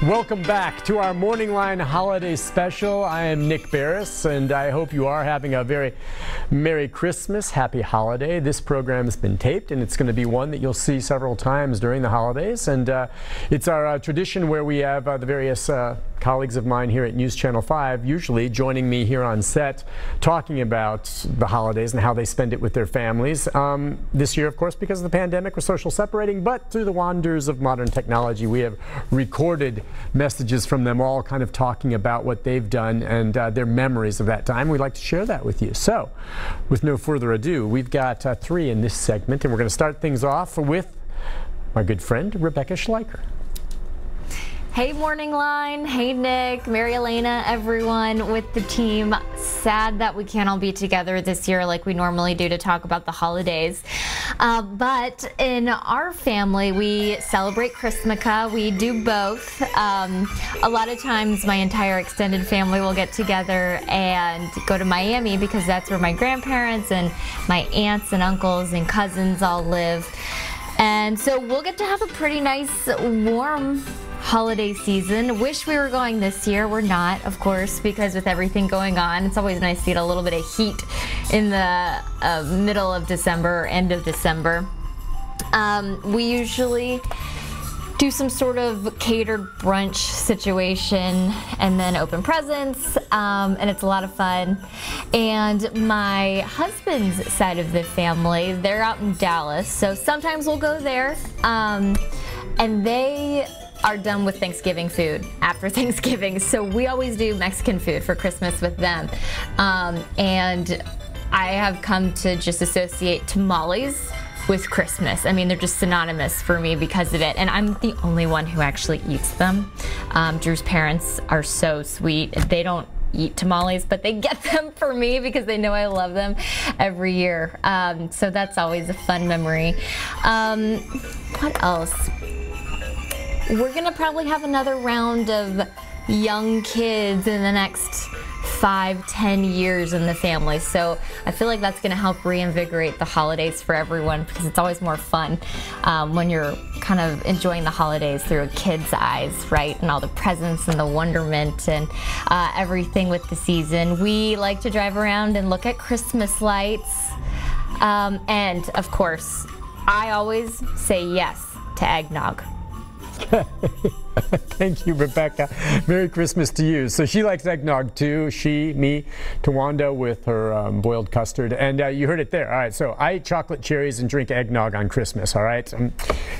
Welcome back to our MorningLine holiday special. I am Nick Barris, and I hope you are having a very Merry Christmas, Happy Holiday. This program has been taped, and it's going to be one that you'll see several times during the holidays. And it's our tradition where we have the various colleagues of mine here at News Channel 5 usually joining me here on set talking about the holidays and how they spend it with their families. This year, of course, because of the pandemic, we're social separating, but through the wonders of modern technology, we have recorded messages from them all kind of talking about what they've done and their memories of that time. We'd like to share that with you. So, with no further ado, we've got three in this segment, and we're going to start things off with my good friend, Rebecca Schleicher. Hey MorningLine, hey Nick, Mary Elena, everyone with the team. Sad that we can't all be together this year like we normally do to talk about the holidays. But in our family, we celebrate Christmaka. We do both. A lot of times my entire extended family will get together and go to Miami because that's where my grandparents and my aunts and uncles and cousins all live. And so we'll get to have a pretty nice, warm holiday season. Wish we were going this year. We're not, of course, because with everything going on, it's always nice to get a little bit of heat in the middle of December, end of December. We usually do some sort of catered brunch situation and then open presents, and it's a lot of fun. And my husband's side of the family, they're out in Dallas, so sometimes we'll go there, and they are done with Thanksgiving food after Thanksgiving, so we always do Mexican food for Christmas with them. And I have come to just associate tamales with Christmas. I mean, they're just synonymous for me because of it, and I'm the only one who actually eats them. Drew's parents are so sweet. They don't eat tamales, but they get them for me because they know I love them every year. So that's always a fun memory. What else? We're gonna probably have another round of young kids in the next 5-10 years in the family, so I feel like that's gonna help reinvigorate the holidays for everyone, because it's always more fun when you're kind of enjoying the holidays through a kid's eyes, right? And all the presents and the wonderment and everything with the season. We like to drive around and look at Christmas lights, and of course I always say yes to eggnog. Thank you, Rebecca. Merry Christmas to you. So she likes eggnog too. She, me, Tawanda with her boiled custard. And you heard it there. All right, so I eat chocolate cherries and drink eggnog on Christmas, all right?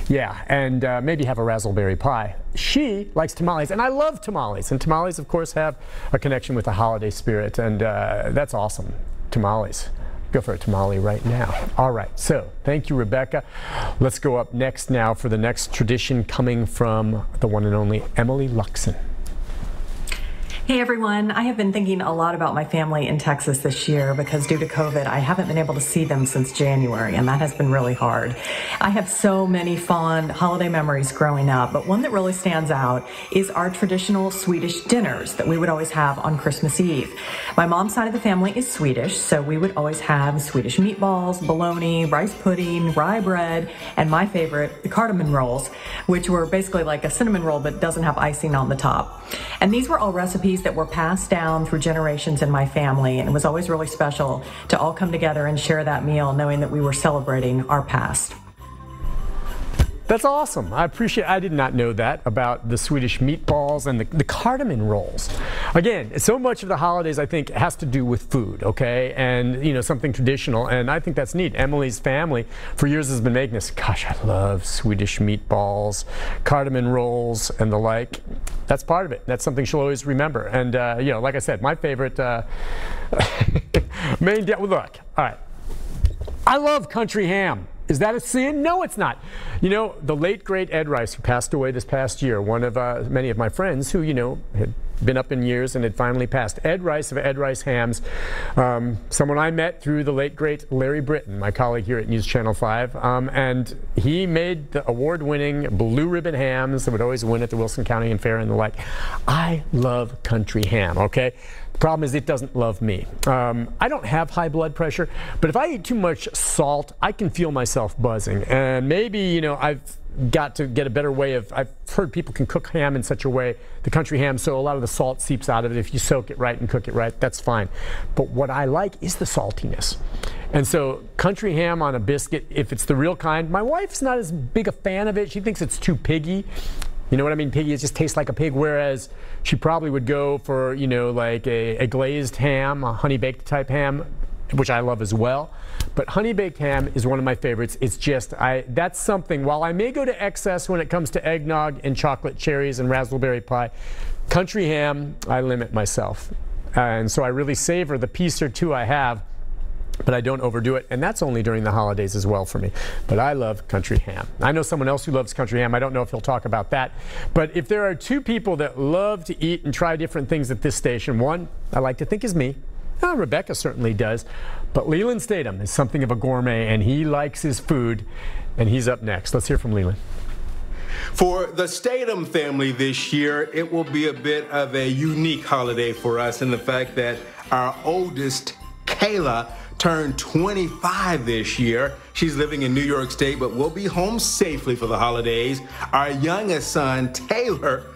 Yeah, and maybe have a raspberry pie. She likes tamales, and I love tamales. And tamales, of course, have a connection with the holiday spirit, and that's awesome. Tamales. Go for a tamale right now. All right, so thank you, Rebecca. Let's go up next now for the next tradition coming from the one and only Emily Luxon. Hey everyone, I have been thinking a lot about my family in Texas this year because due to COVID, I haven't been able to see them since January, and that has been really hard. I have so many fond holiday memories growing up, but one that really stands out is our traditional Swedish dinners that we would always have on Christmas Eve. My mom's side of the family is Swedish, so we would always have Swedish meatballs, bologna, rice pudding, rye bread, and my favorite, the cardamom rolls, which were basically like a cinnamon roll but doesn't have icing on the top. And these were all recipes that were passed down through generations in my family, and it was always really special to all come together and share that meal knowing that we were celebrating our past. That's awesome. I appreciate. I did not know that about the Swedish meatballs and the cardamom rolls. Again, so much of the holidays, I think, has to do with food, okay? And, you know, something traditional, and I think that's neat. Emily's family for years has been making this. Gosh, I love Swedish meatballs, cardamom rolls, and the like. That's part of it. That's something she'll always remember. And, you know, like I said, my favorite main dish. Well, look, all right. I love country ham. Is that a sin? No, it's not. You know, the late, great Ed Rice, who passed away this past year, one of many of my friends who, you know, had been up in years and had finally passed. Ed Rice of Ed Rice Hams, someone I met through the late, great Larry Britton, my colleague here at News Channel 5, and he made the award-winning blue ribbon hams that would always win at the Wilson County Fair and the like. I love country ham, okay? The problem is it doesn't love me. I don't have high blood pressure, but if I eat too much salt, I can feel myself buzzing. And maybe, you know, I've got to get a better way of, I've heard people can cook ham in such a way, the country ham, so a lot of the salt seeps out of it. If you soak it right and cook it right, that's fine. But what I like is the saltiness. And so country ham on a biscuit, if it's the real kind, my wife's not as big a fan of it. She thinks it's too piggy. You know what I mean? Piggy, it just tastes like a pig, whereas she probably would go for, you know, like a glazed ham, a honey baked type ham, which I love as well. But honey baked ham is one of my favorites. It's just, that's something, while I may go to excess when it comes to eggnog and chocolate cherries and raspberry pie, country ham, I limit myself. And so I really savor the piece or two I have, but I don't overdo it, and that's only during the holidays as well for me. But I love country ham. I know someone else who loves country ham. I don't know if he'll talk about that. But if there are two people that love to eat and try different things at this station, one I like to think is me. Rebecca certainly does. But Leland Statham is something of a gourmet, and he likes his food, and he's up next. Let's hear from Leland. For the Statham family this year, it will be a bit of a unique holiday for us in the fact that our oldest, Kayla, turned 25 this year. She's living in New York State, but will be home safely for the holidays. Our youngest son, Taylor,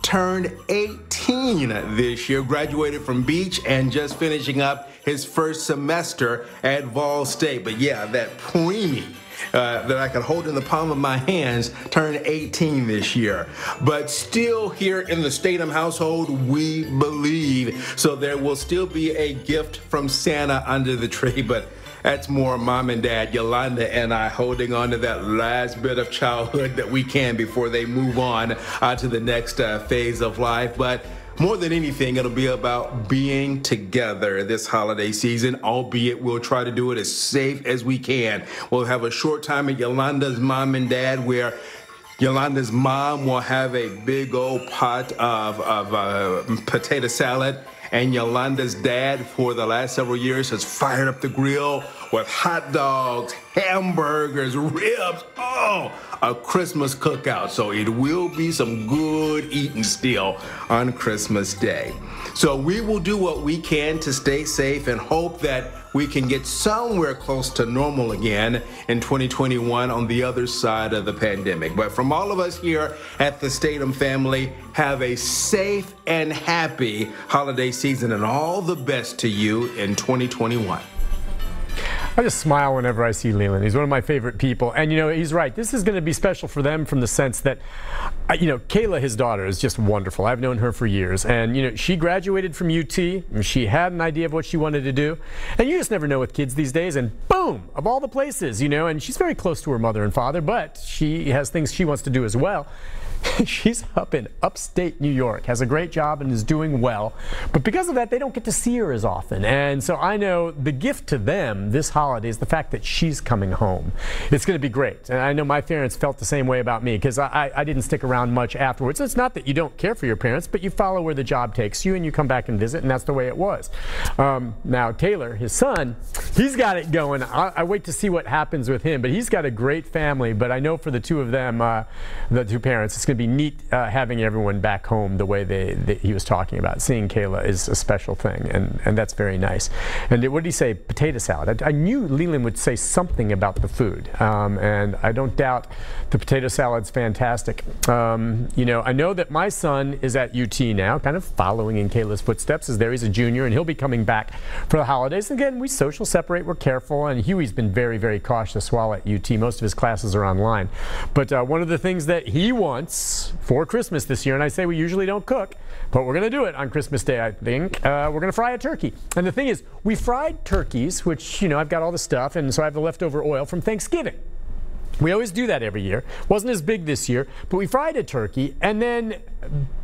turned 18 this year, graduated from Beach and just finishing up his first semester at Vol State. But yeah, that preemie that I can hold in the palm of my hands turned 18 this year. But still here in the Statham household, we believe. So there will still be a gift from Santa under the tree, but that's more Mom and Dad, Yolanda and I, holding on to that last bit of childhood that we can before they move on to the next phase of life. But more than anything, it'll be about being together this holiday season, albeit we'll try to do it as safe as we can. We'll have a short time at Yolanda's mom and dad where Yolanda's mom will have a big old pot of potato salad, and Yolanda's dad, for the last several years, has fired up the grill with hot dogs, hamburgers, ribs, a Christmas cookout. So it will be some good eating still on Christmas Day. So we will do what we can to stay safe and hope that we can get somewhere close to normal again in 2021 on the other side of the pandemic. But from all of us here at the Statham family, have a safe and happy holiday season and all the best to you in 2021. I just smile whenever I see Leland. He's one of my favorite people. And, you know, he's right. This is going to be special for them from the sense that, you know, Kayla, his daughter, is just wonderful. I've known her for years. And, you know, she graduated from UT. She had an idea of what she wanted to do. And you just never know with kids these days. And boom, of all the places, you know, and she's very close to her mother and father, but she has things she wants to do as well. She's up in upstate New York, has a great job and is doing well. But because of that, they don't get to see her as often. And so I know the gift to them this holiday is the fact that she's coming home. It's going to be great. And I know my parents felt the same way about me because I didn't stick around much afterwards. It's not that you don't care for your parents, but you follow where the job takes you and you come back and visit, and that's the way it was. Now, Taylor, his son, he's got it going. I wait to see what happens with him, but he's got a great family. But I know for the two of them, the two parents, it's going to be neat having everyone back home the way he was talking about. Seeing Kayla is a special thing, and that's very nice. And what did he say? Potato salad. I knew Leland would say something about the food, and I don't doubt the potato salad's fantastic. You know, I know that my son is at UT now, kind of following in Kayla's footsteps. Is there? He's a junior, and he'll be coming back for the holidays. Again, we social separate, we're careful, and Huey's been very, very cautious while at UT. Most of his classes are online. But one of the things that he wants for Christmas this year, and I say we usually don't cook, but we're going to do it on Christmas Day, I think. We're going to fry a turkey. And the thing is, we fried turkeys, which, you know, I've got all the stuff, and so I have the leftover oil from Thanksgiving. We always do that every year. Wasn't as big this year, but we fried a turkey, and then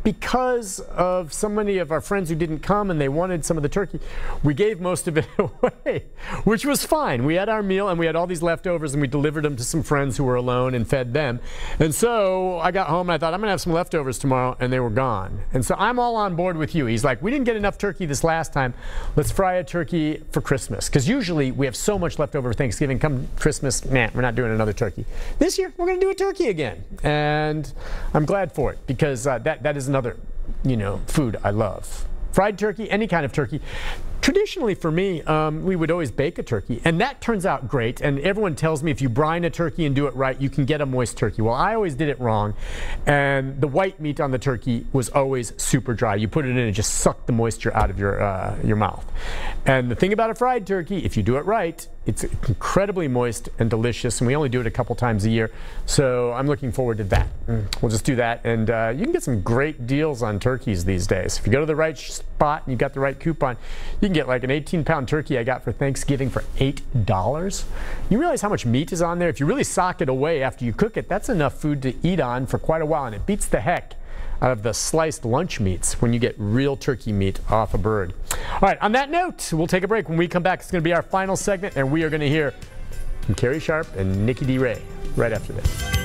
because of so many of our friends who didn't come and they wanted some of the turkey, we gave most of it away, which was fine. We had our meal and we had all these leftovers, and we delivered them to some friends who were alone and fed them. And so I got home and I thought, I'm gonna have some leftovers tomorrow, and they were gone. And so I'm all on board with you. He's like, we didn't get enough turkey this last time. Let's fry a turkey for Christmas. Because usually we have so much left over for Thanksgiving. Come Christmas, man, we're not doing another turkey. This year, we're gonna do a turkey again. And I'm glad for it, because that is another, you know, food I love. Fried turkey, any kind of turkey. Traditionally for me, we would always bake a turkey, and that turns out great. And everyone tells me if you brine a turkey and do it right, you can get a moist turkey. Well, I always did it wrong, and the white meat on the turkey was always super dry. You put it in and just sucked the moisture out of your mouth. And the thing about a fried turkey, if you do it right, it's incredibly moist and delicious, and we only do it a couple times a year, so I'm looking forward to that. We'll just do that, and you can get some great deals on turkeys these days. If you go to the right spot and you've got the right coupon, you can get like an 18-pound turkey I got for Thanksgiving for $8. You realize how much meat is on there? If you really sock it away after you cook it, that's enough food to eat on for quite a while, and it beats the heck out of the sliced lunch meats when you get real turkey meat off a bird. All right, on that note, we'll take a break. When we come back, it's going to be our final segment, and we are going to hear from Carrie Sharp and Nikki D. Ray right after this.